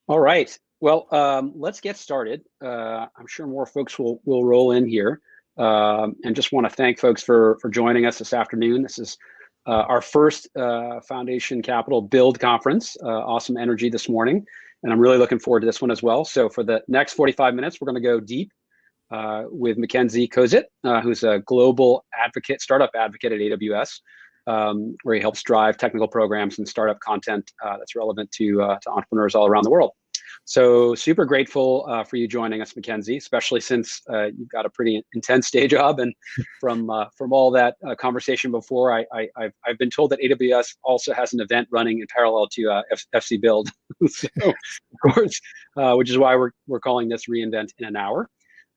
All right. Well, let's get started. I'm sure more folks will roll in here, and just want to thank folks for joining us this afternoon. This is our first Foundation Capital Build conference. Awesome energy this morning, and I'm really looking forward to this one as well. So for the next 45 minutes, we're going to go deep with Mackenzie Kozit, who's a global advocate, startup advocate at AWS, where he helps drive technical programs and startup content that's relevant to entrepreneurs all around the world. So super grateful for you joining us, Mackenzie, especially since you've got a pretty intense day job. And from all that conversation before, I've been told that AWS also has an event running in parallel to FC Build, so, of course, which is why we're calling this reInvent in an hour.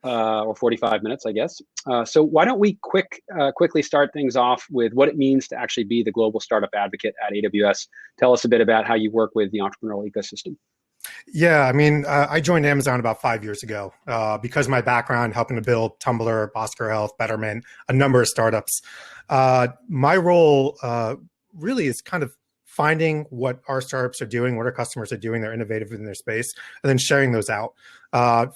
Or 45 minutes, I guess. So why don't we quickly start things off with what it means to actually be the global startup advocate at AWS. Tell us a bit about how you work with the entrepreneurial ecosystem. Yeah, I mean, I joined Amazon about 5 years ago because of my background helping to build Tumblr, Oscar Health, Betterment, a number of startups. My role really is kind of finding what our startups are doing, what our customers are doing, they're innovative in their space, and then sharing those out.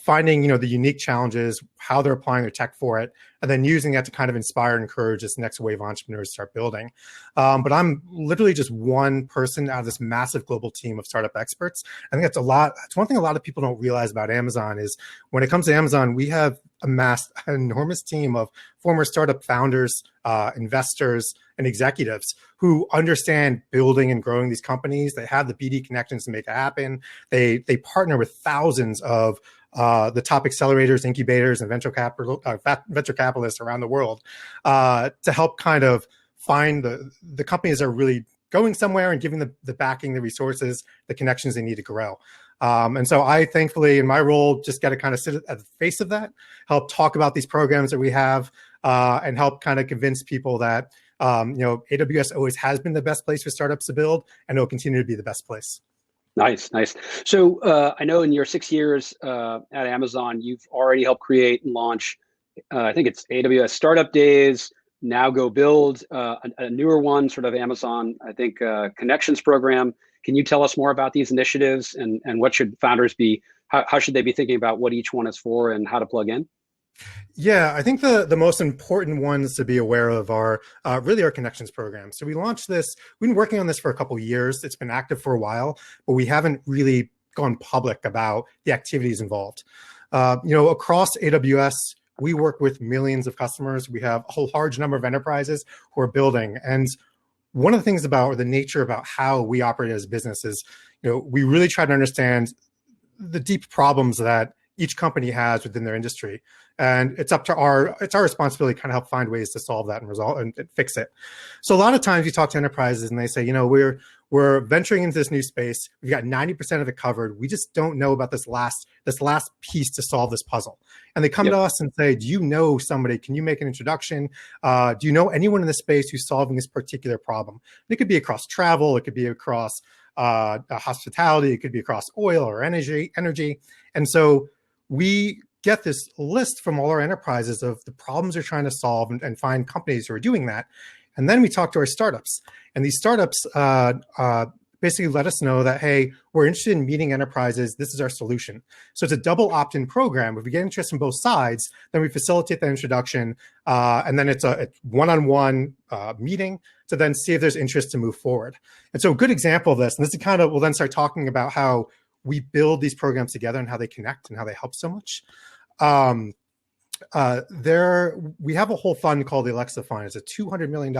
Finding, the unique challenges, how they're applying their tech for it, and then using that to kind of inspire and encourage this next wave of entrepreneurs to start building. But I'm literally just one person out of this massive global team of startup experts. I think that's a lot. It's one thing a lot of people don't realize about Amazon is when it comes to Amazon, we have amassed an enormous team of former startup founders, investors, and executives who understand building and growing these companies. They have the BD connections to make it happen. They partner with thousands of the top accelerators, incubators, and venture capitalists around the world to help kind of find the companies that are really going somewhere and giving the backing, the resources, the connections they need to grow. And so I thankfully, in my role, just got to kind of sit at the face of that, help talk about these programs that we have, and help kind of convince people that AWS always has been the best place for startups to build, and it'll continue to be the best place. Nice. So I know in your 6 years at Amazon, you've already helped create and launch, I think it's AWS Startup Days, Now Go Build, a newer one, sort of Amazon, I think, Connections program. Can you tell us more about these initiatives and what should founders be, how should they be thinking about what each one is for and how to plug in? Yeah, I think the most important ones to be aware of are really our Connections program. So we launched this, we've been working on this for a couple of years. It's been active for a while, but we haven't really gone public about the activities involved. Across AWS, we work with millions of customers. We have a whole large number of enterprises who are building. And one of the things about, or the nature about how we operate as businesses, we really try to understand the deep problems that each company has within their industry. And it's our responsibility to kind of help find ways to solve that and resolve and fix it. So a lot of times you talk to enterprises and they say, we're venturing into this new space. We've got 90% of it covered. We just don't know about this last piece to solve this puzzle. And they come to us and say, do you know somebody? Can you make an introduction? Do you know anyone in this space who's solving this particular problem? And it could be across travel. It could be across hospitality. It could be across oil or energy. And so we get this list from all our enterprises of the problems they're trying to solve and find companies who are doing that. And then we talk to our startups. And these startups basically let us know that, hey, we're interested in meeting enterprises. This is our solution. So it's a double opt-in program. If we get interest from both sides, then we facilitate that introduction. And then it's a one-on-one meeting to then see if there's interest to move forward. And so a good example of this, and this is kind of, we'll then start talking about how we build these programs together and how they connect and how they help so much. We have a whole fund called the Alexa Fund. It's a $200 million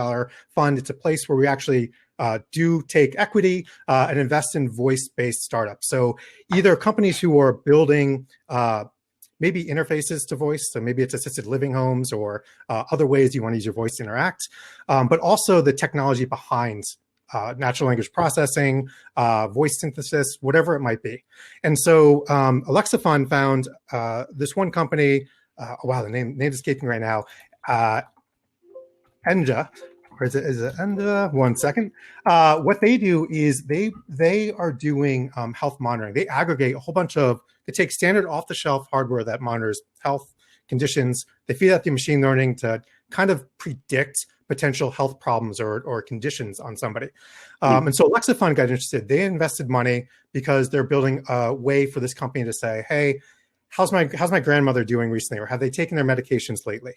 fund. It's a place where we actually do take equity and invest in voice-based startups. So either companies who are building maybe interfaces to voice, so maybe it's assisted living homes or other ways you want to use your voice to interact, but also the technology behind natural language processing, voice synthesis, whatever it might be. And so Alexa Fund found this one company, wow, the name escaping right now, Enja, or is it Enja? One second. What they do is they are doing health monitoring. They aggregate a whole bunch of, they take standard off-the-shelf hardware that monitors health conditions. They feed that through machine learning to kind of predict potential health problems or conditions on somebody. And so Alexa Fund got interested. They invested money because they're building a way for this company to say, hey, how's my grandmother doing recently? Or have they taken their medications lately?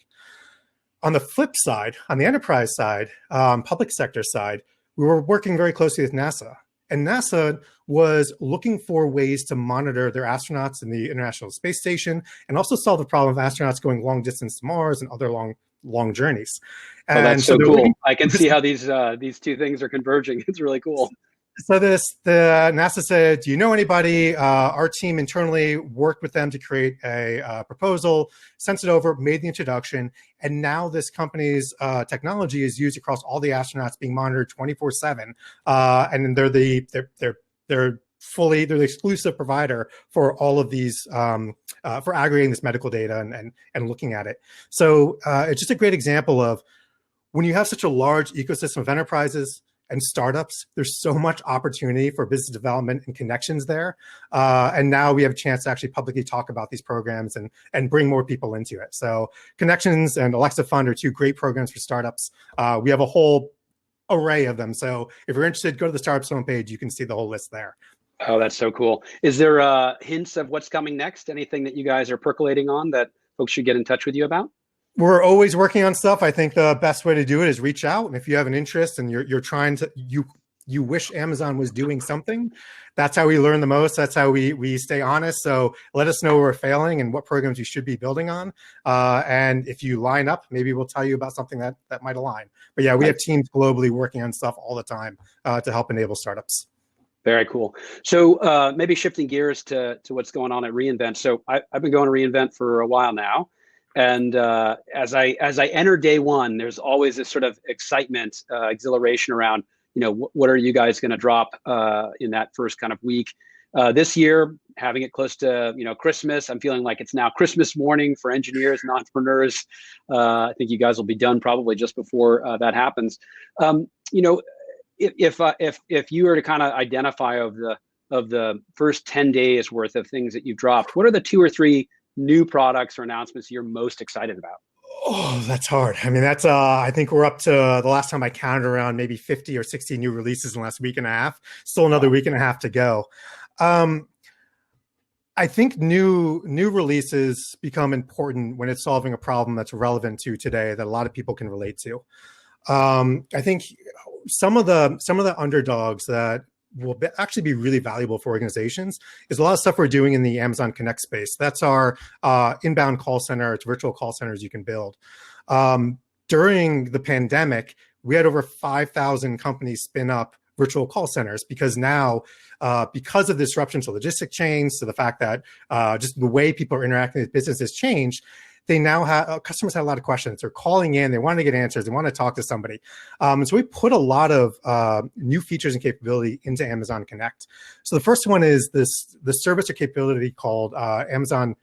On the flip side, on the enterprise side, public sector side, we were working very closely with NASA. And NASA was looking for ways to monitor their astronauts in the International Space Station and also solve the problem of astronauts going long distance to Mars and other long journeys. And oh, that's so cool. I can see how these two things are converging. It's really cool. So the NASA said, do you know anybody? Our team internally worked with them to create a proposal, sent it over, made the introduction, and now this company's technology is used across all the astronauts, being monitored 24/7, and they're the exclusive provider for all of these for aggregating this medical data and looking at it. So it's just a great example of when you have such a large ecosystem of enterprises and startups, there's so much opportunity for business development and connections there. And now we have a chance to actually publicly talk about these programs and bring more people into it. So Connections and Alexa Fund are two great programs for startups. We have a whole array of them. So if you're interested, go to the startups homepage. You can see the whole list there. Oh, that's so cool. Is there hints of what's coming next? Anything that you guys are percolating on that folks should get in touch with you about? We're always working on stuff. I think the best way to do it is reach out. And if you have an interest and you're trying to, you wish Amazon was doing something, that's how we learn the most. That's how we stay honest. So let us know where we're failing and what programs you should be building on. And if you line up, maybe we'll tell you about something that might align. But yeah, we have teams globally working on stuff all the time to help enable startups. Very cool. So maybe shifting gears to what's going on at reInvent. So I've been going to reInvent for a while now. And as I enter day one, there's always this sort of excitement, exhilaration around, what are you guys going to drop in that first kind of week? This year, having it close to Christmas, I'm feeling like it's now Christmas morning for engineers and entrepreneurs. I think you guys will be done probably just before that happens. If you were to kind of identify of the first 10 days worth of things that you've dropped, what are the 2 or 3 new products or announcements you're most excited about? Oh, that's hard. I mean, that's I think we're up to, the last time I counted, around maybe 50 or 60 new releases in the last week and a half. Still another week and a half to go. I think new releases become important when it's solving a problem that's relevant to today that a lot of people can relate to. I think some of the underdogs that will actually be really valuable for organizations is a lot of stuff we're doing in the Amazon Connect space. That's our inbound call center. It's virtual call centers you can build. During the pandemic, we had over 5,000 companies spin up virtual call centers because now, because of disruption to logistic chains, to the fact that just the way people are interacting with business has changed, they now have customers have a lot of questions. They're calling in, they want to get answers, they want to talk to somebody. And so we put a lot of new features and capability into Amazon Connect. So the first one is the service or capability called Amazon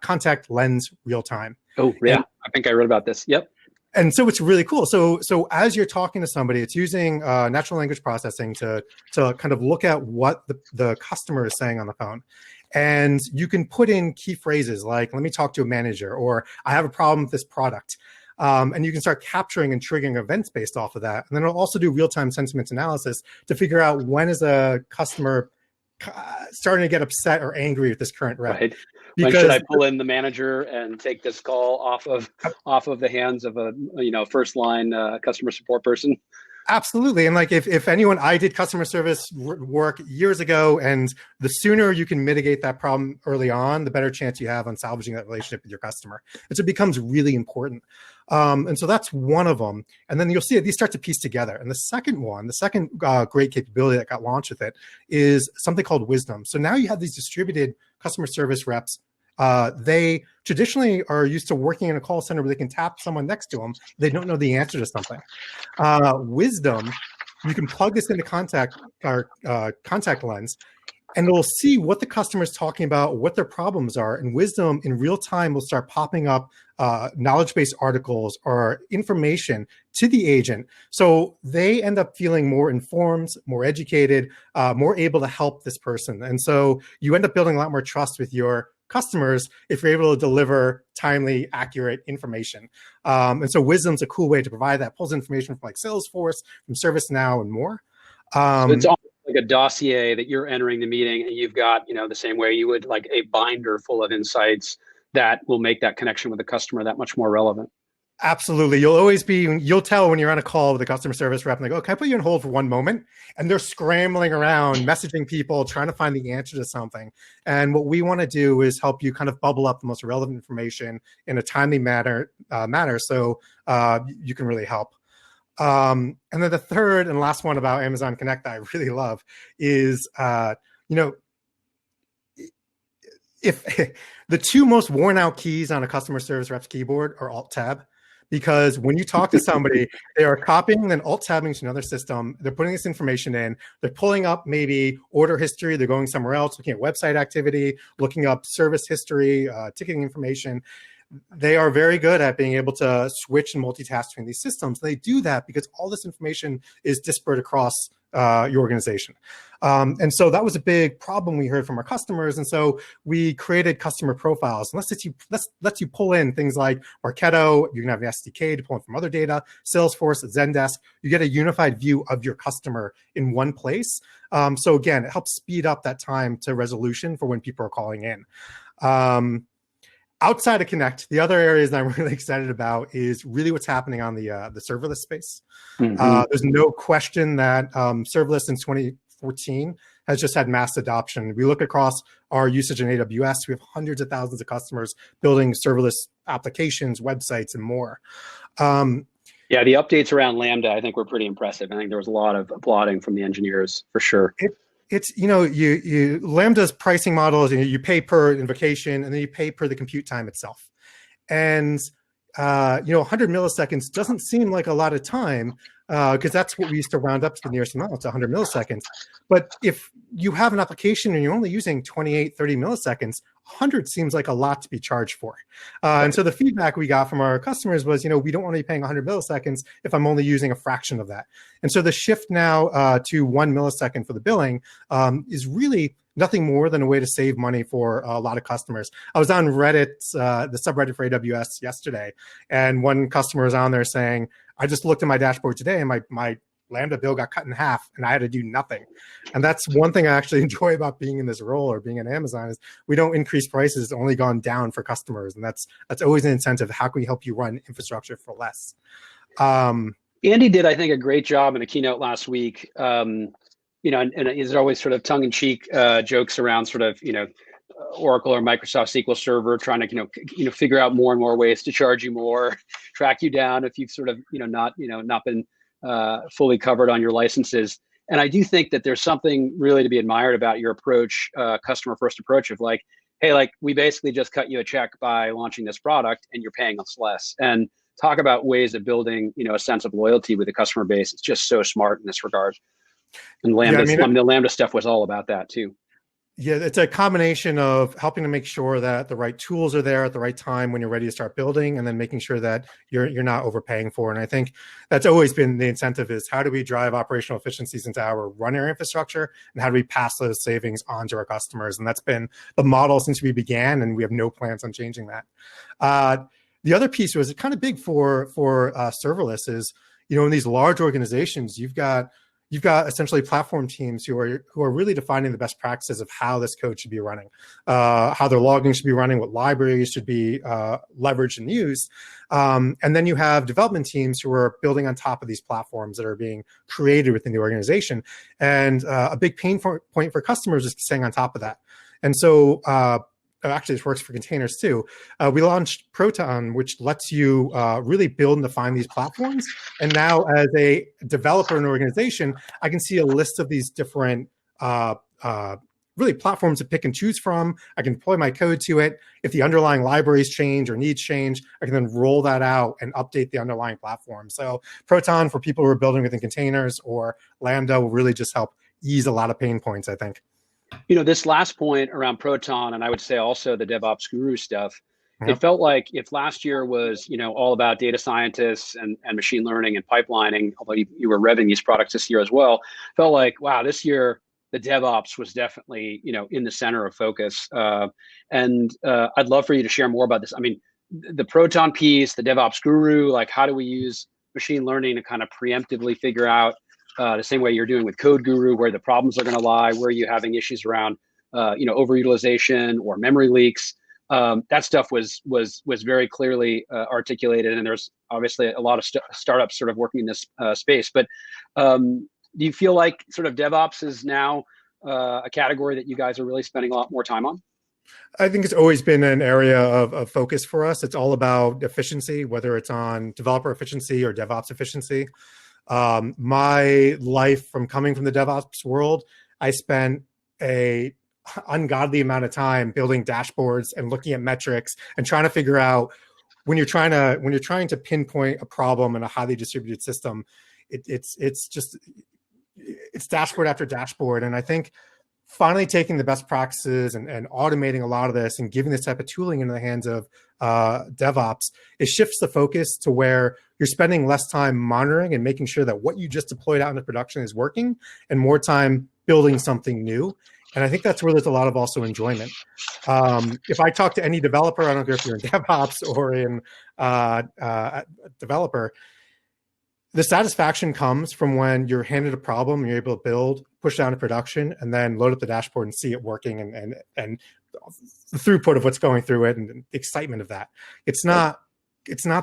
Contact Lens Real Time. Oh, yeah. I think I read about this. Yep. And so it's really cool. So as you're talking to somebody, it's using natural language processing to kind of look at what the customer is saying on the phone. And you can put in key phrases like, let me talk to a manager, or I have a problem with this product. And you can start capturing and triggering events based off of that. And then it'll also do real-time sentiment analysis to figure out when is a customer starting to get upset or angry with this current rep. Right. When should I pull in the manager and take this call off of the hands of a first line customer support person? Absolutely. And like if anyone, I did customer service work years ago, and the sooner you can mitigate that problem early on, the better chance you have on salvaging that relationship with your customer. And so it becomes really important. And so that's one of them. And then you'll see these start to piece together. And the second great capability that got launched with it is something called Wisdom. So now you have these distributed customer service reps. They traditionally are used to working in a call center where they can tap someone next to them. They don't know the answer to something. Wisdom, you can plug this into contact lens, and it'll see what the customer is talking about, what their problems are. And Wisdom in real time will start popping up knowledge-based articles or information to the agent. So they end up feeling more informed, more educated, more able to help this person. And so you end up building a lot more trust with your customers if you're able to deliver timely, accurate information. And so Wisdom's a cool way to provide that. Pulls information from like Salesforce, from ServiceNow, and more. So it's almost like a dossier that you're entering the meeting, and you've got, the same way you would like a binder full of insights that will make that connection with the customer that much more relevant. Absolutely. You'll tell when you're on a call with a customer service rep and they go, can I put you on hold for one moment? And they're scrambling around, messaging people, trying to find the answer to something. And what we want to do is help you kind of bubble up the most relevant information in a timely manner so you can really help. And then the third and last one about Amazon Connect that I really love is, if the two most worn out keys on a customer service rep's keyboard are Alt-Tab, because when you talk to somebody, they are copying and Alt-Tabbing to another system. They're putting this information in. They're pulling up maybe order history. They're going somewhere else, looking at website activity, looking up service history, ticketing information. They are very good at being able to switch and multitask between these systems. They do that because all this information is disparate across your organization. And so that was a big problem we heard from our customers. And so we created customer profiles. And lets you pull in things like Marketo. You can have an SDK to pull in from other data, Salesforce, Zendesk. You get a unified view of your customer in one place. So again, it helps speed up that time to resolution for when people are calling in. Outside of Connect, the other areas that I'm really excited about is really what's happening on the serverless space. Mm-hmm. There's no question that serverless since 2014 has just had mass adoption. We look across our usage in AWS, we have hundreds of thousands of customers building serverless applications, websites, and more. Yeah, the updates around Lambda, I think, were pretty impressive. I think there was a lot of applauding from the engineers, for sure. It's, you Lambda's pricing model is you pay per invocation and then you pay per the compute time itself. And, 100 milliseconds doesn't seem like a lot of time because that's what we used to round up to the nearest amount, to 100 milliseconds. But if you have an application and you're only using 28, 30 milliseconds, 100 seems like a lot to be charged for. And so the feedback we got from our customers was, we don't want to be paying 100 milliseconds if I'm only using a fraction of that. And so the shift now to 1 millisecond for the billing is really nothing more than a way to save money for a lot of customers. I was on Reddit, the subreddit for AWS yesterday, and one customer was on there saying, I just looked at my dashboard today and my Lambda bill got cut in half and I had to do nothing. And that's one thing I actually enjoy about being in this role or being at Amazon is we don't increase prices, it's only gone down for customers. And that's always an incentive. How can we help you run infrastructure for less? Andy did, I think, a great job in the keynote last week. And there's always sort of tongue-in-cheek jokes around sort of, Oracle or Microsoft SQL Server trying to, figure out more and more ways to charge you more, track you down if you've sort of, not been fully covered on your licenses. And I do think that there's something really to be admired about your approach, customer first approach of like, hey, like we basically just cut you a check by launching this product and you're paying us less. And talk about ways of building, a sense of loyalty with the customer base. It's just so smart in this regard. And Lambda, the Lambda stuff was all about that too. Yeah, it's a combination of helping to make sure that the right tools are there at the right time when you're ready to start building, and then making sure that you're not overpaying for. And I think that's always been the incentive: is how do we drive operational efficiencies into our running infrastructure, and how do we pass those savings on to our customers? And that's been the model since we began, and we have no plans on changing that. The other piece was kind of big for serverless is, in these large organizations, you've got essentially platform teams who are really defining the best practices of how this code should be running, how their logging should be running, what libraries should be leveraged and used. And then you have development teams who are building on top of these platforms that are being created within the organization. And a big pain point for customers is staying on top of that. And so actually, this works for containers too. We launched Proton, which lets you really build and define these platforms. And now as a developer in an organization, I can see a list of these different really platforms to pick and choose from. I can deploy my code to it. If the underlying libraries change or needs change, I can then roll that out and update the underlying platform. So Proton for people who are building within containers, or Lambda will really just help ease a lot of pain points, I think. This last point around Proton, and I would say also the DevOps Guru stuff, It felt like if last year was, all about data scientists and machine learning and pipelining, although you were revving these products this year as well, felt like, wow, this year the DevOps was definitely, in the center of focus. And I'd love for you to share more about this. I mean, the Proton piece, the DevOps guru, like how do we use machine learning to kind of preemptively figure out the same way you're doing with Code Guru, where the problems are going to lie, where you're having issues around, overutilization or memory leaks. That stuff was very clearly articulated, and there's obviously a lot of startups sort of working in this space. But do you feel like sort of DevOps is now a category that you guys are really spending a lot more time on? I think it's always been an area of focus for us. It's all about efficiency, whether it's on developer efficiency or DevOps efficiency. My life from coming from the DevOps world, I spent a ungodly amount of time building dashboards and looking at metrics and trying to figure out when you're trying to pinpoint a problem in a highly distributed system, it's dashboard after dashboard. And I think finally taking the best practices and automating a lot of this and giving this type of tooling into the hands of DevOps, it shifts the focus to where you're spending less time monitoring and making sure that what you just deployed out into production is working and more time building something new. And I think that's where there's a lot of also enjoyment. If I talk to any developer, I don't care if you're in DevOps or in developer, the satisfaction comes from when you're handed a problem and you're able to build, push down to production, and then load up the dashboard and see it working and the throughput of what's going through it and the excitement of that. It's not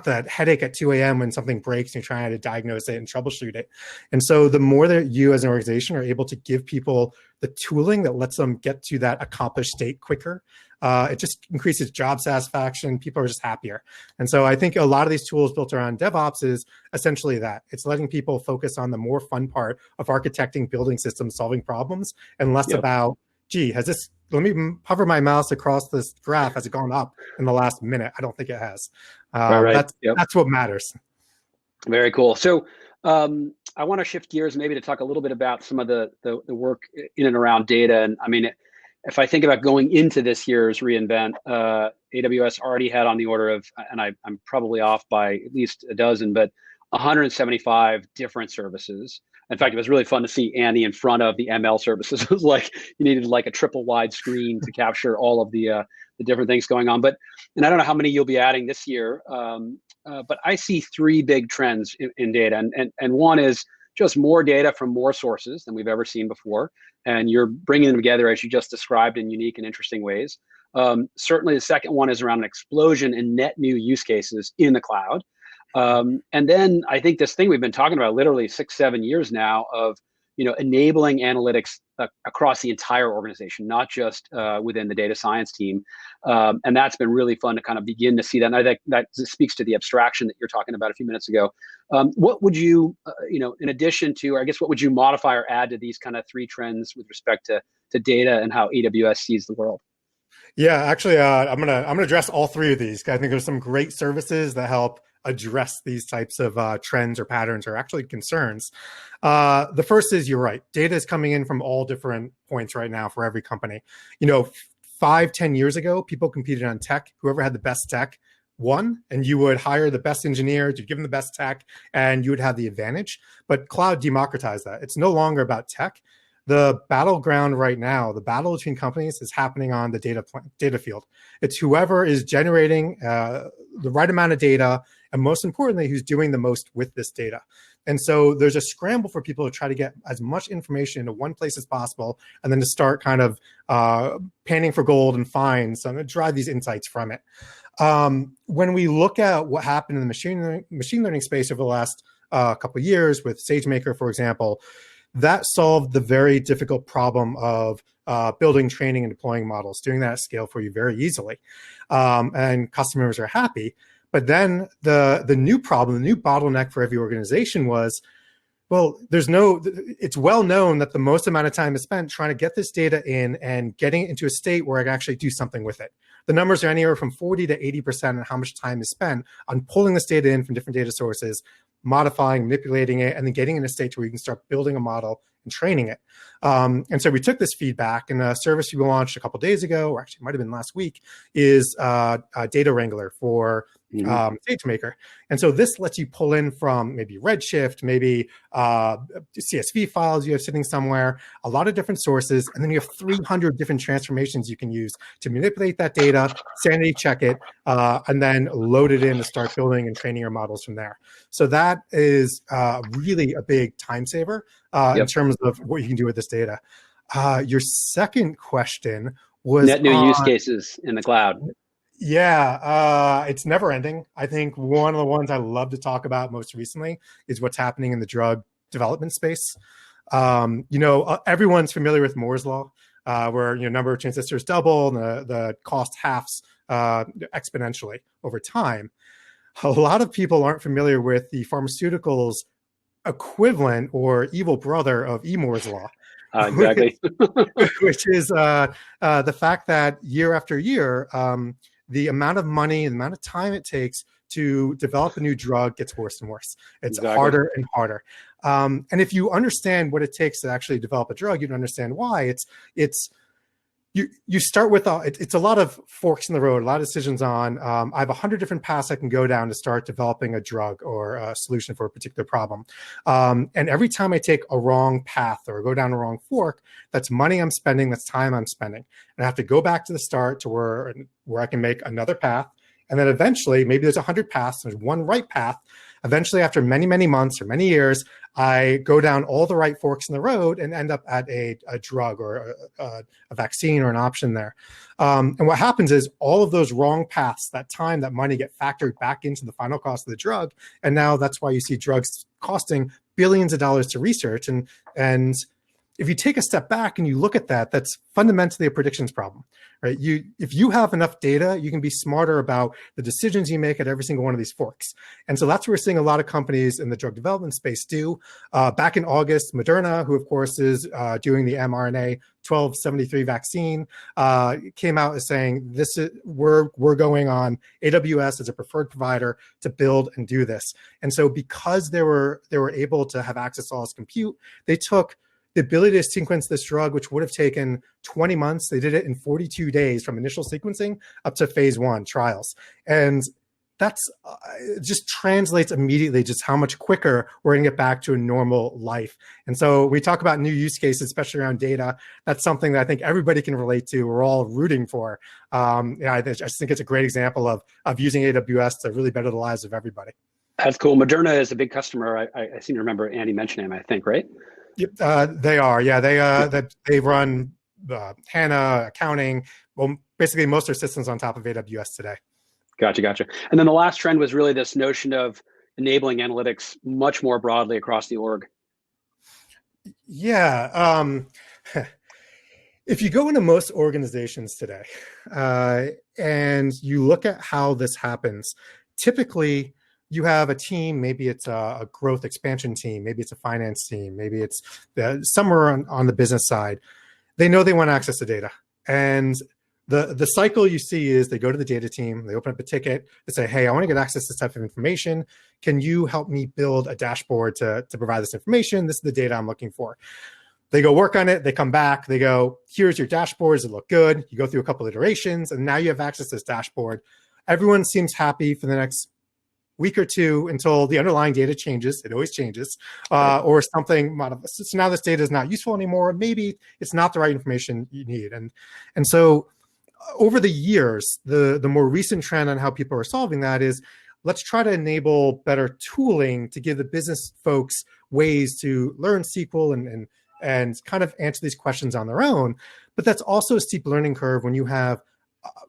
that headache at 2 a.m. when something breaks and you're trying to diagnose it and troubleshoot it. And so the more that you as an organization are able to give people the tooling that lets them get to that accomplished state quicker, it just increases job satisfaction. People are just happier. And so I think a lot of these tools built around DevOps is essentially that. It's letting people focus on the more fun part of architecting, building systems, solving problems, and less about, gee, let me hover my mouse across this graph. Has it gone up in the last minute? I don't think it has. Right. That's what matters. Very cool. So I want to shift gears maybe to talk a little bit about some of the work in and around data. And I mean, if I think about going into this year's reInvent, AWS already had on the order of, and I'm probably off by at least a dozen, but 175 different services. In fact, it was really fun to see Annie in front of the ML services. It was like you needed like a triple wide screen to capture all of the different things going on. And I don't know how many you'll be adding this year, but I see three big trends in data. And one is just more data from more sources than we've ever seen before. And you're bringing them together, as you just described, in unique and interesting ways. Certainly the second one is around an explosion in net new use cases in the cloud. And then I think this thing we've been talking about literally 6-7 years now of, enabling analytics across the entire organization, not just within the data science team. And that's been really fun to kind of begin to see that. And I think that speaks to the abstraction that you're talking about a few minutes ago. What would you, in addition to, or I guess, what would you modify or add to these kind of three trends with respect to data and how AWS sees the world? Yeah, actually, I'm gonna address all three of these. I think there's some great services that help address these types of trends or patterns or actually concerns. The first is, you're right. Data is coming in from all different points right now for every company. 5-10 years ago, people competed on tech. Whoever had the best tech won, and you would hire the best engineers, you'd give them the best tech, and you would have the advantage. But cloud democratized that. It's no longer about tech. The battleground right now, the battle between companies is happening on the data field. It's whoever is generating the right amount of data, and most importantly, who's doing the most with this data. And so there's a scramble for people to try to get as much information into one place as possible, and then to start kind of panning for gold and find some and drive these insights from it. When we look at what happened in the machine learning space over the last couple of years with SageMaker, for example, that solved the very difficult problem of building, training, and deploying models, doing that at scale for you very easily. And customers are happy. But then the new problem, the new bottleneck for every organization was, well, it's well known that the most amount of time is spent trying to get this data in and getting it into a state where I can actually do something with it. The numbers are anywhere from 40 to 80% on how much time is spent on pulling this data in from different data sources, modifying, manipulating it, and then getting in a state where you can start building a model and training it. And so we took this feedback, and a service we launched a couple of days ago, or actually it might have been last week, is Data Wrangler for SageMaker. And so this lets you pull in from maybe Redshift, maybe CSV files you have sitting somewhere, a lot of different sources, and then you have 300 different transformations you can use to manipulate that data, sanity check it, and then load it in to start building and training your models from there. So that is really a big time saver in terms of what you can do with this data. Your second question was net new use cases in the cloud. Yeah, it's never ending. I think one of the ones I love to talk about most recently is what's happening in the drug development space. Everyone's familiar with Moore's law, where number of transistors double and the cost halves exponentially over time. A lot of people aren't familiar with the pharmaceuticals equivalent or evil brother of Moore's law. Exactly. which is the fact that year after year, the amount of money, the amount of time it takes to develop a new drug gets worse and worse. It's harder and harder. And if you understand what it takes to actually develop a drug, you'd understand why. You start with it's a lot of forks in the road, a lot of decisions on. I have 100 different paths I can go down to start developing a drug or a solution for a particular problem. And every time I take a wrong path or go down a wrong fork, that's money I'm spending, that's time I'm spending. And I have to go back to the start to where I can make another path. And then eventually, maybe there's 100 paths, there's one right path. Eventually, after many, many months or many years, I go down all the right forks in the road and end up at a drug or a vaccine or an option there. And what happens is all of those wrong paths, that time, that money get factored back into the final cost of the drug. And now that's why you see drugs costing billions of dollars to research. And if you take a step back and you look at that, that's fundamentally a predictions problem, right? If you have enough data, you can be smarter about the decisions you make at every single one of these forks. And so that's what we're seeing a lot of companies in the drug development space do. Back in August, Moderna, who of course is doing the mRNA 1273 vaccine, came out as saying, we're going on AWS as a preferred provider to build and do this. And so because they were able to have access to all this compute, they took the ability to sequence this drug, which would have taken 20 months. They did it in 42 days from initial sequencing up to phase 1 trials. And that's just translates immediately just how much quicker we're gonna get back to a normal life. And so we talk about new use cases, especially around data. That's something that I think everybody can relate to. We're all rooting for. I just think it's a great example of using AWS to really better the lives of everybody. That's cool. Moderna is a big customer. I seem to remember Andy mentioning him, I think, right? Yep, they are. Yeah, they run HANA, accounting, well, basically most of their systems on top of AWS today. Gotcha. And then the last trend was really this notion of enabling analytics much more broadly across the org. Yeah. If you go into most organizations today and you look at how this happens, typically you have a team, maybe it's a growth expansion team, maybe it's a finance team, maybe it's somewhere on the business side. They know they want access to data. And the cycle you see is they go to the data team, they open up a ticket, they say, hey, I want to get access to this type of information. Can you help me build a dashboard to provide this information? This is the data I'm looking for. They go work on it, they come back, they go, here's your dashboard, does it look good? You go through a couple of iterations, and now you have access to this dashboard. Everyone seems happy for the next week or two until the underlying data changes. It always changes, or something. So now this data is not useful anymore. Maybe it's not the right information you need. And so over the years, the more recent trend on how people are solving that is, let's try to enable better tooling to give the business folks ways to learn SQL and kind of answer these questions on their own. But that's also a steep learning curve when you have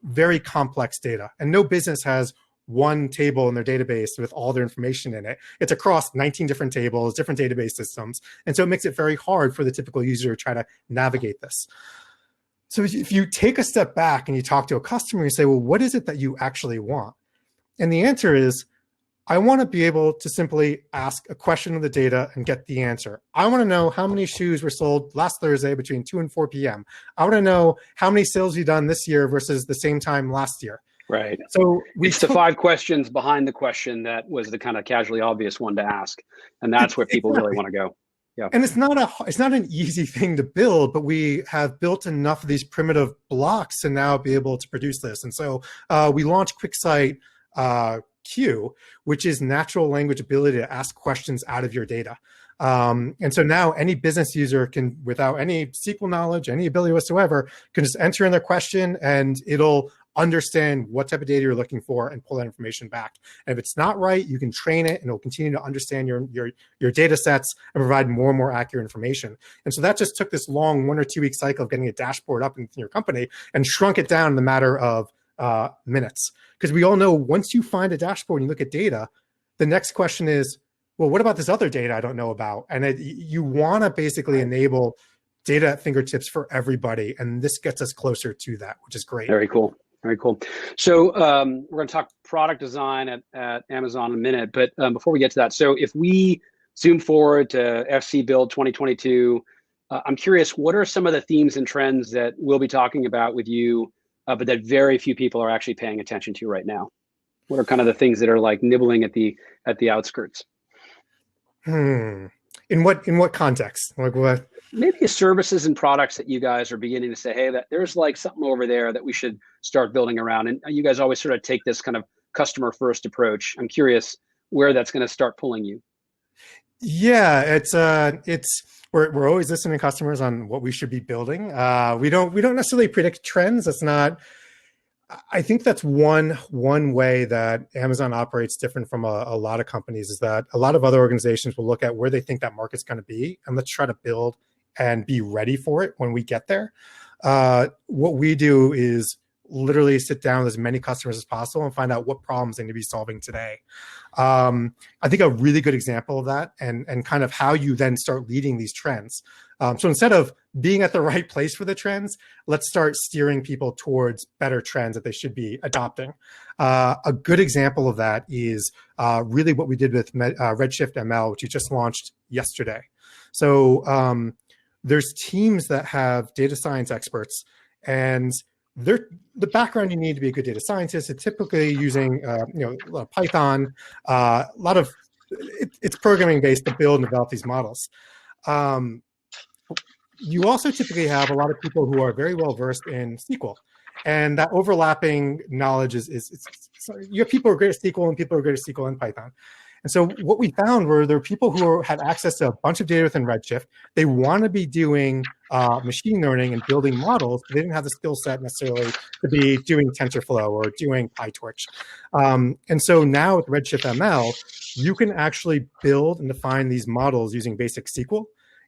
very complex data, and no business has one table in their database with all their information in it. It's across 19 different tables, different database systems. And so it makes it very hard for the typical user to try to navigate this. So if you take a step back and you talk to a customer, you say, well, what is it that you actually want? And the answer is, I want to be able to simply ask a question of the data and get the answer. I want to know how many shoes were sold last Thursday between 2 and 4 p.m. I want to know how many sales you've done this year versus the same time last year. Right. So it's the 5 questions behind the question that was the kind of casually obvious one to ask, and that's where people really want to go. Yeah. And it's not an easy thing to build, but we have built enough of these primitive blocks to now be able to produce this. And so we launched QuickSight Q, which is natural language ability to ask questions out of your data. And so now any business user can, without any SQL knowledge, any ability whatsoever, can just enter in their question and it'll understand what type of data you're looking for and pull that information back. And if it's not right, you can train it and it'll continue to understand your data sets and provide more and more accurate information. And so that just took this long 1 or 2 week cycle of getting a dashboard up in your company and shrunk it down in the matter of minutes. Because we all know once you find a dashboard and you look at data, the next question is, well, what about this other data I don't know about? And you want to basically enable data at fingertips for everybody. And this gets us closer to that, which is great. Very cool. Very cool. So we're going to talk product design at Amazon in a minute. But before we get to that, so if we zoom forward to FC Build 2022, I'm curious, what are some of the themes and trends that we'll be talking about with you, but that very few people are actually paying attention to right now? What are kind of the things that are like nibbling at the outskirts? In what context? Like what? Maybe services and products that you guys are beginning to say, hey, that there's like something over there that we should start building around. And you guys always sort of take this kind of customer first approach. I'm curious where that's going to start pulling you. Yeah, we're always listening to customers on what we should be building. We don't necessarily predict trends. That's not. I think that's one way that Amazon operates different from a lot of companies, is that a lot of other organizations will look at where they think that market's going to be and let's try to build and be ready for it when we get there. What we do is literally sit down with as many customers as possible and find out what problems they need to be solving today. I think a really good example of that and kind of how you then start leading these trends. So instead of being at the right place for the trends, let's start steering people towards better trends that they should be adopting. A good example of that is really what we did with Redshift ML, which we just launched yesterday. So there's teams that have data science experts, and the background you need to be a good data scientist is typically using a lot of Python, it's programming based to build and develop these models. You also typically have a lot of people who are very well versed in SQL, and that overlapping knowledge is you have people who are great at SQL and people who are great at SQL and Python. And so what we found were there were people who had access to a bunch of data within Redshift. They want to be doing machine learning and building models, but they didn't have the skill set necessarily to be doing TensorFlow or doing PyTorch. And so now with Redshift ML, you can actually build and define these models using basic SQL.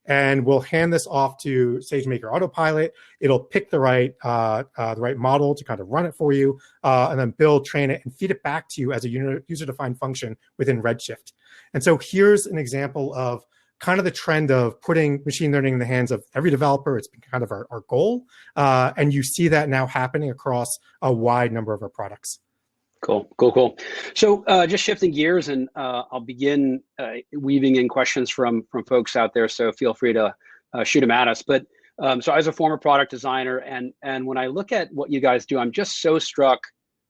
And we'll hand this off to SageMaker Autopilot. It'll pick the right model to kind of run it for you, and then build, train it, and feed it back to you as a user-defined function within Redshift. And so here's an example of kind of the trend of putting machine learning in the hands of every developer. It's been kind of our goal. And you see that now happening across a wide number of our products. Cool. So just shifting gears, and I'll begin weaving in questions from folks out there. So feel free to shoot them at us. But so as a former product designer, and when I look at what you guys do, I'm just so struck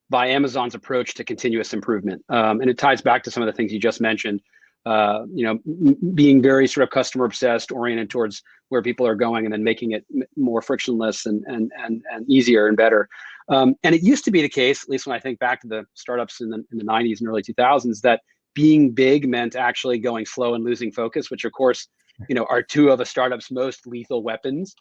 by Amazon's approach to continuous improvement. And it ties back to some of the things you just mentioned. Being very sort of customer obsessed, oriented towards where people are going, and then making it more frictionless and easier and better. And it used to be the case, at least when I think back to the startups in the 90s and early 2000s, that being big meant actually going slow and losing focus, which of course, are two of a startup's most lethal weapons.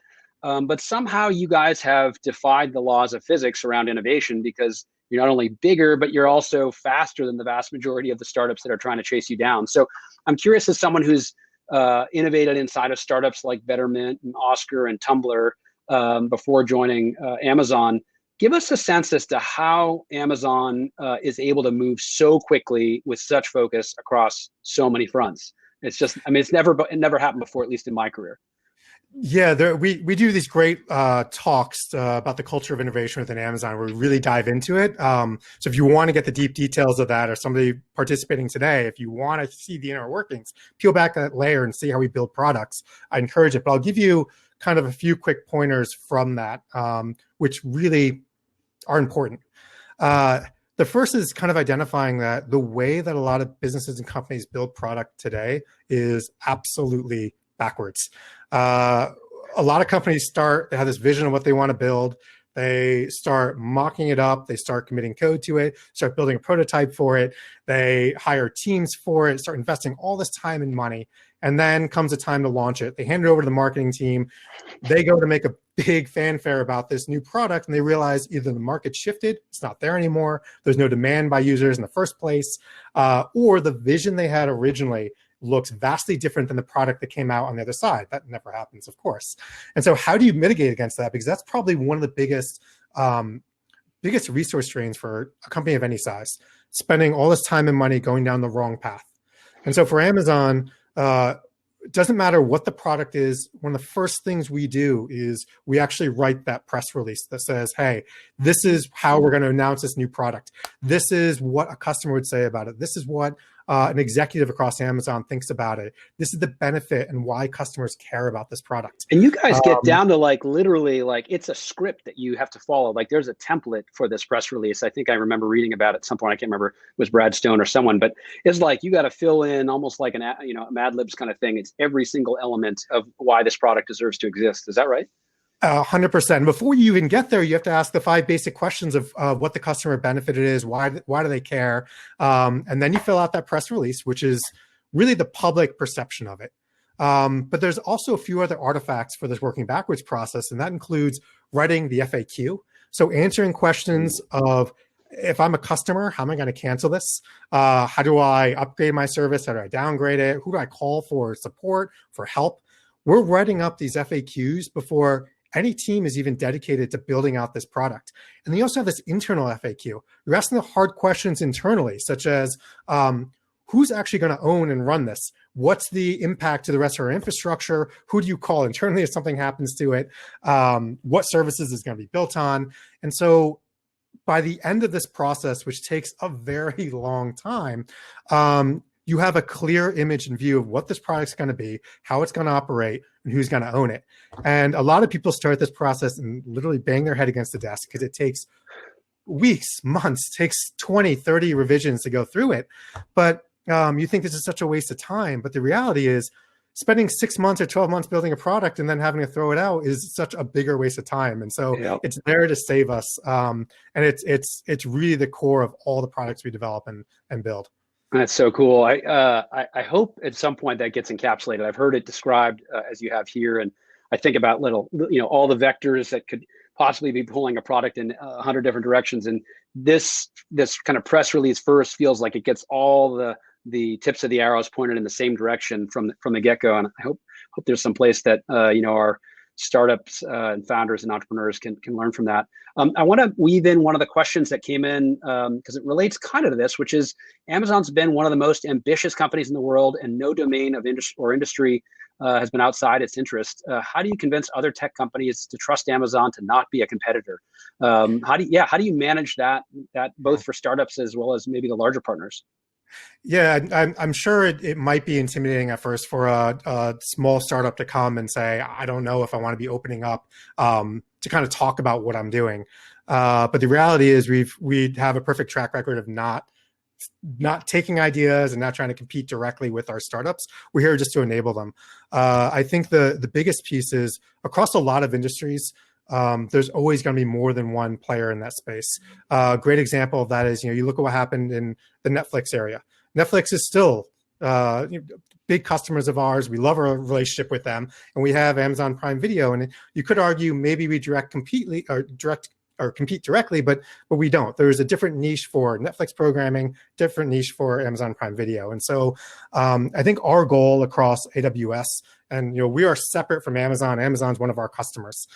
But somehow you guys have defied the laws of physics around innovation, because you're not only bigger, but you're also faster than the vast majority of the startups that are trying to chase you down. So I'm curious, as someone who's innovated inside of startups like Betterment and Oscar and Tumblr before joining Amazon, give us a sense as to how Amazon is able to move so quickly with such focus across so many fronts. It's just, it never happened before, at least in my career. Yeah, we do these great talks about the culture of innovation within Amazon, where we really dive into it. So if you want to get the deep details of that, or somebody participating today, if you want to see the inner workings, peel back that layer and see how we build products, I encourage it. But I'll give you kind of a few quick pointers from that, which really are important. The first is kind of identifying that the way that a lot of businesses and companies build product today is absolutely backwards. A lot of companies they have this vision of what they want to build. They start mocking it up. They start committing code to it, start building a prototype for it. They hire teams for it, start investing all this time and money. And then comes a time to launch it. They hand it over to the marketing team. They go to make a big fanfare about this new product, and they realize either the market shifted, it's not there anymore, there's no demand by users in the first place, or the vision they had originally looks vastly different than the product that came out on the other side. That never happens, of course. And so how do you mitigate against that? Because that's probably one of the biggest resource drains for a company of any size, spending all this time and money going down the wrong path. And so for Amazon, it doesn't matter what the product is. One of the first things we do is we actually write that press release that says, hey, this is how we're going to announce this new product. This is what a customer would say about it. This is what an executive across Amazon thinks about it. This is the benefit and why customers care about this product. And you guys get down to like literally like it's a script that you have to follow. Like there's a template for this press release. I think I remember reading about it at some point. I can't remember, it was Brad Stone or someone, but it's like you got to fill in almost like a Mad Libs kind of thing. It's every single element of why this product deserves to exist. Is that right? 100%. Before you even get there, you have to ask the 5 basic questions of what the customer benefit is, why do they care, and then you fill out that press release, which is really the public perception of it. But there's also a few other artifacts for this working backwards process, and that includes writing the FAQ. So answering questions of, if I'm a customer, how am I going to cancel this? How do I upgrade my service? How do I downgrade it? Who do I call for support, for help? We're writing up these FAQs before any team is even dedicated to building out this product. And then you also have this internal FAQ. You're asking the hard questions internally, such as who's actually going to own and run this? What's the impact to the rest of our infrastructure? Who do you call internally if something happens to it? What services is going to be built on? And so by the end of this process, which takes a very long time, you have a clear image and view of what this product's going to be, how it's going to operate, and who's going to own it. And a lot of people start this process and literally bang their head against the desk because it takes weeks, months, takes 20, 30 revisions to go through it. But you think this is such a waste of time. But the reality is spending 6 months or 12 months building a product and then having to throw it out is such a bigger waste of time. And so It's there to save us. And it's really the core of all the products we develop and build. That's so cool. I hope at some point that gets encapsulated. I've heard it described as you have here, and I think about all the vectors that could possibly be pulling a product in 100 different directions. And this kind of press release first feels like it gets all the tips of the arrows pointed in the same direction from the get-go. And I hope there's some place that our startups and founders and entrepreneurs can learn from that. I want to weave in one of the questions that came in because it relates kind of to this, which is Amazon's been one of the most ambitious companies in the world, and no domain of industry has been outside its interest. How do you convince other tech companies to trust Amazon to not be a competitor? How do you manage that both for startups as well as maybe the larger partners? Yeah, I'm sure it might be intimidating at first for a small startup to come and say, I don't know if I want to be opening up to kind of talk about what I'm doing. But the reality is we have a perfect track record of not taking ideas and not trying to compete directly with our startups. We're here just to enable them. I think the biggest piece is across a lot of industries, there's always going to be more than one player in that space. A great example of that is, you look at what happened in the Netflix area. Netflix is still big customers of ours. We love our relationship with them, and we have Amazon Prime Video. And you could argue maybe we compete directly, but we don't. There's a different niche for Netflix programming, different niche for Amazon Prime Video. And so I think our goal across AWS, and we are separate from Amazon. Amazon's one of our customers.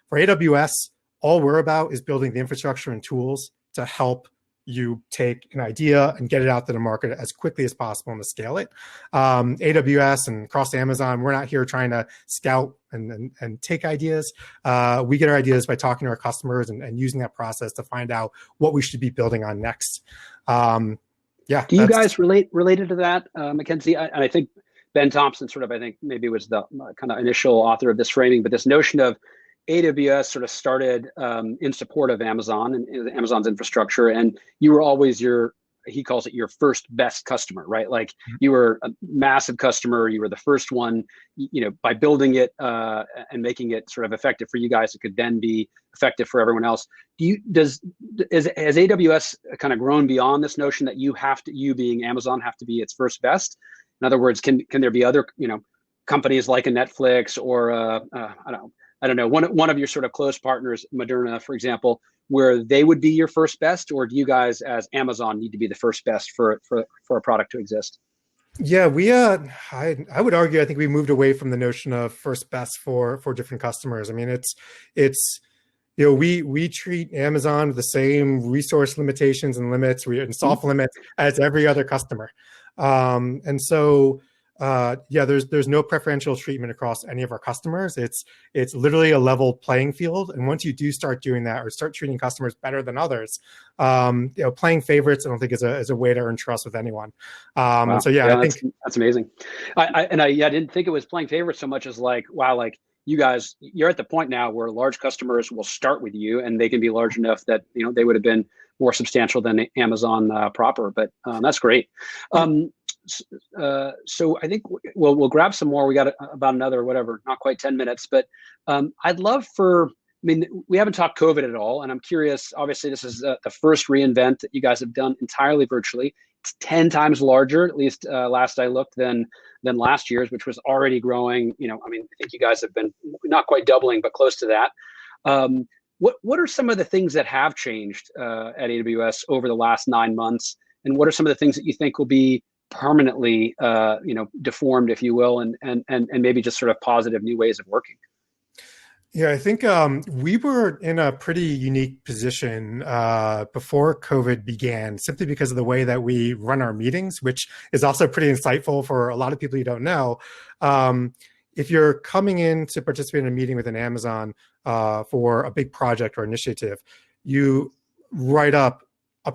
For AWS, all we're about is building the infrastructure and tools to help you take an idea and get it out to the market as quickly as possible and to scale it. AWS and across Amazon, we're not here trying to scout and take ideas. We get our ideas by talking to our customers and using that process to find out what we should be building on next. Do you guys related to that, Mackenzie? I think Ben Thompson I think maybe was the kind of initial author of this framing, but this notion of AWS sort of started in support of Amazon and Amazon's infrastructure, and you were always your he calls it your first best customer, right? Like you were a massive customer, you were the first one, by building it and making it sort of effective for you guys, it could then be effective for everyone else. Has AWS kind of grown beyond this notion that you being Amazon have to be its first best? In other words, can there be other companies like a Netflix or I don't know, one of your sort of close partners, Moderna, for example, where they would be your first best, or do you guys as Amazon need to be the first best for a product to exist? Yeah, I would argue, I think we moved away from the notion of first best for different customers. I mean, it's we treat Amazon with the same resource limitations and limits and soft limits as every other customer. And so there's no preferential treatment across any of our customers. It's literally a level playing field. And once you do start doing that or start treating customers better than others, playing favorites, I don't think is a way to earn trust with anyone. Wow. And so I think that's amazing. I didn't think it was playing favorites so much as like, wow, like you guys, you're at the point now where large customers will start with you and they can be large enough that they would have been more substantial than Amazon proper. But that's great. So I think we'll grab some more. We got about another, not quite 10 minutes, but I'd love we haven't talked COVID at all. And I'm curious, obviously this is the first reInvent that you guys have done entirely virtually. It's 10 times larger, at least last I looked, than last year's, which was already growing. I think you guys have been not quite doubling, but close to that. What are some of the things that have changed at AWS over the last 9 months? And what are some of the things that you think will be permanently deformed, if you will, and maybe just sort of positive new ways of working? Yeah, I think we were in a pretty unique position before COVID began, simply because of the way that we run our meetings, which is also pretty insightful for a lot of people you don't know. If you're coming in to participate in a meeting with an Amazon for a big project or initiative, you write up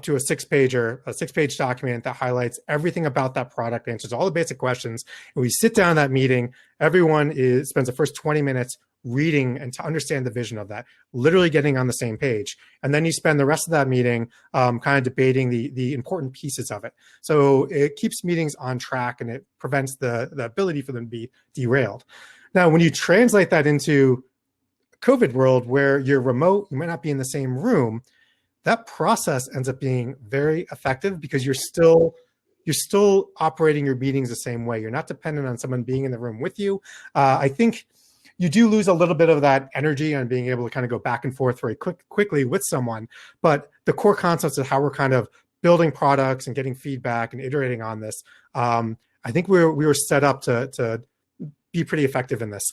to a 6-page document that highlights everything about that product, answers all the basic questions. And we sit down in that meeting, everyone spends the first 20 minutes reading and to understand the vision of that, literally getting on the same page. And then you spend the rest of that meeting kind of debating the important pieces of it. So it keeps meetings on track and it prevents the ability for them to be derailed. Now, when you translate that into COVID world where you're remote, you might not be in the same room, that process ends up being very effective because you're still operating your meetings the same way. You're not dependent on someone being in the room with you. I think you do lose a little bit of that energy on being able to kind of go back and forth very quickly with someone. But the core concepts of how we're kind of building products and getting feedback and iterating on this, I think we were set up to be pretty effective in this.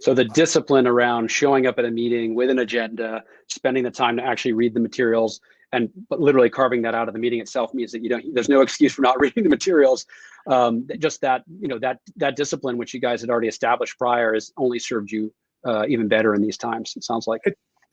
So the discipline around showing up at a meeting with an agenda, spending the time to actually read the materials, but literally carving that out of the meeting itself means that there's no excuse for not reading the materials. Just that, that discipline, which you guys had already established prior, has only served you even better in these times, it sounds like.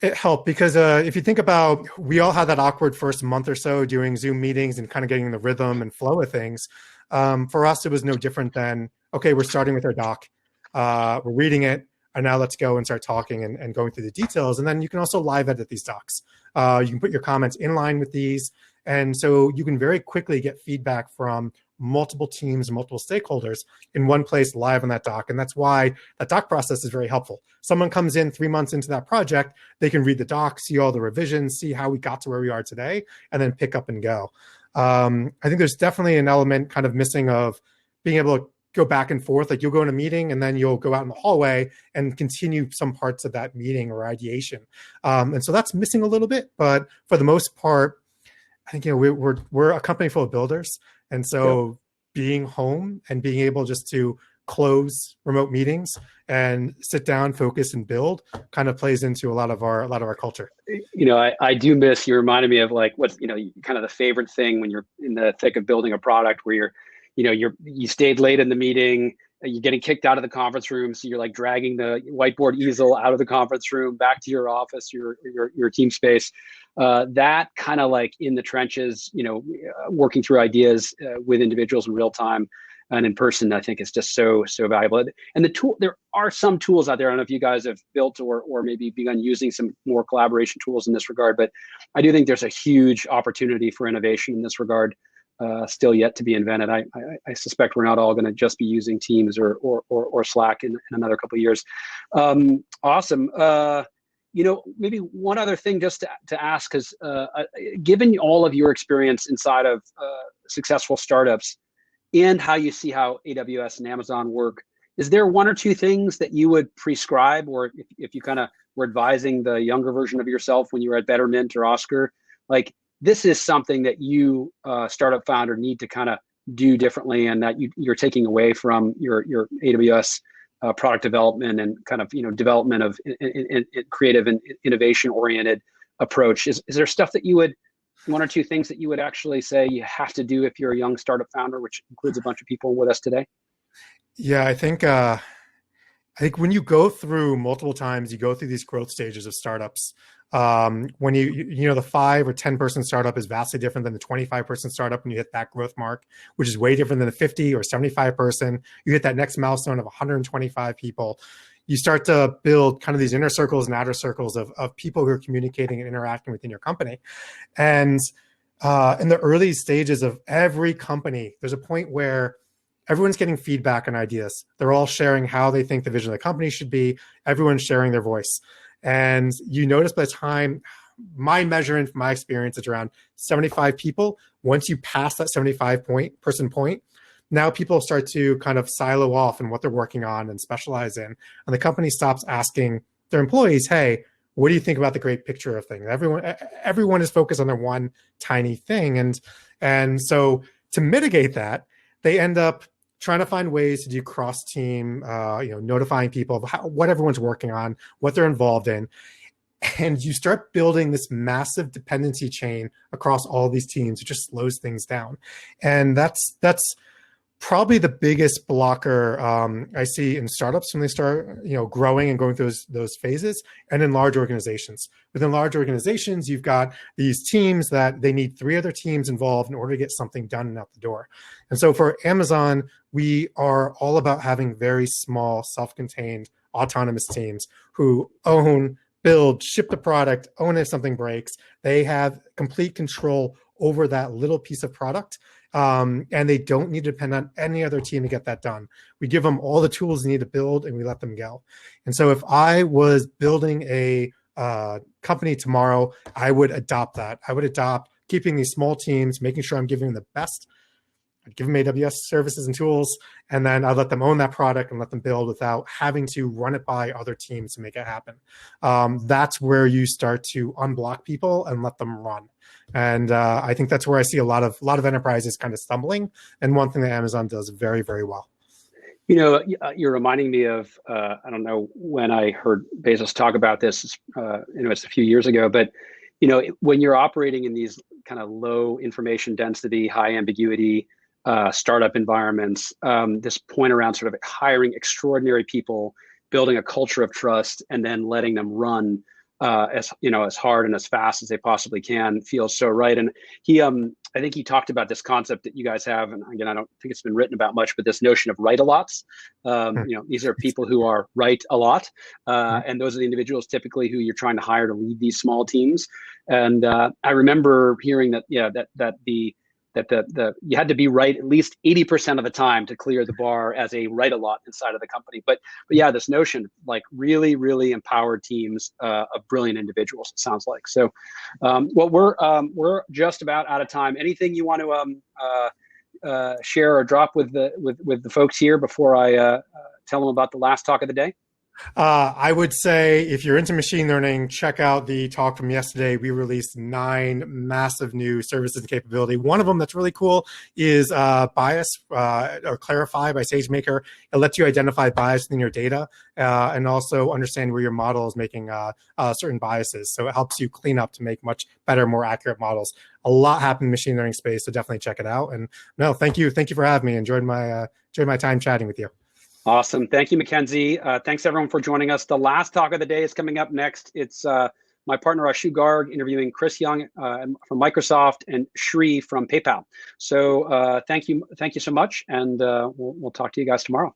It helped because if you think about, we all had that awkward first month or so doing Zoom meetings and kind of getting the rhythm and flow of things. For us, it was no different than, okay, we're starting with our doc. We're reading it. And now let's go and start talking and going through the details. And then you can also live edit these docs. You can put your comments in line with these. And so you can very quickly get feedback from multiple teams, multiple stakeholders in one place live on that doc. And that's why that doc process is very helpful. Someone comes in 3 months into that project, they can read the doc, see all the revisions, see how we got to where we are today, and then pick up and go. I think there's definitely an element kind of missing of being able to go back and forth. Like you'll go in a meeting and then you'll go out in the hallway and continue some parts of that meeting or ideation. And so that's missing a little bit, but for the most part, I think, we're a company full of builders. And so being home and being able just to close remote meetings and sit down, focus and build kind of plays into a lot of our culture. I do miss, you reminded me of like what's, kind of the favorite thing when you're in the thick of building a product where you stayed late in the meeting, you're getting kicked out of the conference room. So you're like dragging the whiteboard easel out of the conference room, back to your office, your team space. That kind of like in the trenches, working through ideas with individuals in real time. and in person, I think is just so valuable. And there are some tools out there. I don't know if you guys have built or maybe begun using some more collaboration tools in this regard, but I do think there's a huge opportunity for innovation in this regard, still yet to be invented. I suspect we're not all going to just be using Teams or Slack in another couple of years. Awesome. Maybe one other thing just to ask, because given all of your experience inside of successful startups and how you see how AWS and Amazon work, is there one or two things that you would prescribe, or if you kind of were advising the younger version of yourself when you were at Betterment or Oscar, like this is something that you startup founder need to kind of do differently, and that you're taking away from your AWS product development and kind of development of in creative and innovation oriented approach? Is there stuff that you would, one or two things that you would actually say you have to do if you're a young startup founder, which includes a bunch of people with us today? Yeah, I think when you go through multiple times, you go through these growth stages of startups. When the 5 or 10 person startup is vastly different than the 25 person startup when you hit that growth mark, which is way different than the 50 or 75 person. You hit that next milestone of 125 people. You start to build kind of these inner circles and outer circles of people who are communicating and interacting within your company. And in the early stages of every company, there's a point where everyone's getting feedback on ideas. They're all sharing how they think the vision of the company should be. Everyone's sharing their voice. And you notice by the time, my measurement from my experience is around 75 people. Once you pass that 75 person point, now people start to kind of silo off in what they're working on and specialize in. And the company stops asking their employees, hey, what do you think about the great picture of things? Everyone is focused on their one tiny thing. And so to mitigate that, they end up trying to find ways to do cross-team, notifying people of what everyone's working on, what they're involved in. And you start building this massive dependency chain across all these teams. It just slows things down. And that's probably the biggest blocker I see in startups when they start, growing and going through those phases, and in large organizations. Within large organizations, you've got these teams that they need 3 other teams involved in order to get something done and out the door. And so for Amazon, we are all about having very small, self-contained, autonomous teams who own, build, ship the product, own if something breaks. They have complete control over that little piece of product. And they don't need to depend on any other team to get that done. We give them all the tools they need to build, and we let them go. And so if I was building a company tomorrow, I would adopt that. I would adopt keeping these small teams, making sure I'm giving them the best. I'd give them AWS services and tools, and then I'd let them own that product and let them build without having to run it by other teams to make it happen. That's where you start to unblock people and let them run. And I think that's where I see a lot of enterprises kind of stumbling. And one thing that Amazon does very, very well. You're reminding me of, I don't know when I heard Bezos talk about this, it's a few years ago, but, when you're operating in these kind of low information density, high ambiguity startup environments, this point around sort of hiring extraordinary people, building a culture of trust, and then letting them run as hard and as fast as they possibly can feels so right. And I think he talked about this concept that you guys have, and again, I don't think it's been written about much, but this notion of write-a-lots. These are people who are right a lot, and those are the individuals typically who you're trying to hire to lead these small teams. And I remember hearing that, you had to be right at least 80% of the time to clear the bar as a write-a-lot inside of the company. But yeah, this notion, like really, really empowered teams of brilliant individuals, it sounds like. So, we're just about out of time. Anything you want to share or drop with the folks here before I tell them about the last talk of the day? I would say if you're into machine learning, check out the talk from yesterday. We released 9 massive new services and capability. One of them that's really cool is bias or Clarify by SageMaker. It lets you identify bias in your data and also understand where your model is making certain biases. So it helps you clean up to make much better, more accurate models. A lot happened in the machine learning space, so definitely check it out. And no, thank you for having me. Enjoyed my time chatting with you. Awesome. Thank you, Mackenzie. Thanks, everyone, for joining us. The last talk of the day is coming up next. It's my partner Ashu Garg interviewing Chris Young from Microsoft and Shri from PayPal. So thank you so much, and we'll talk to you guys tomorrow.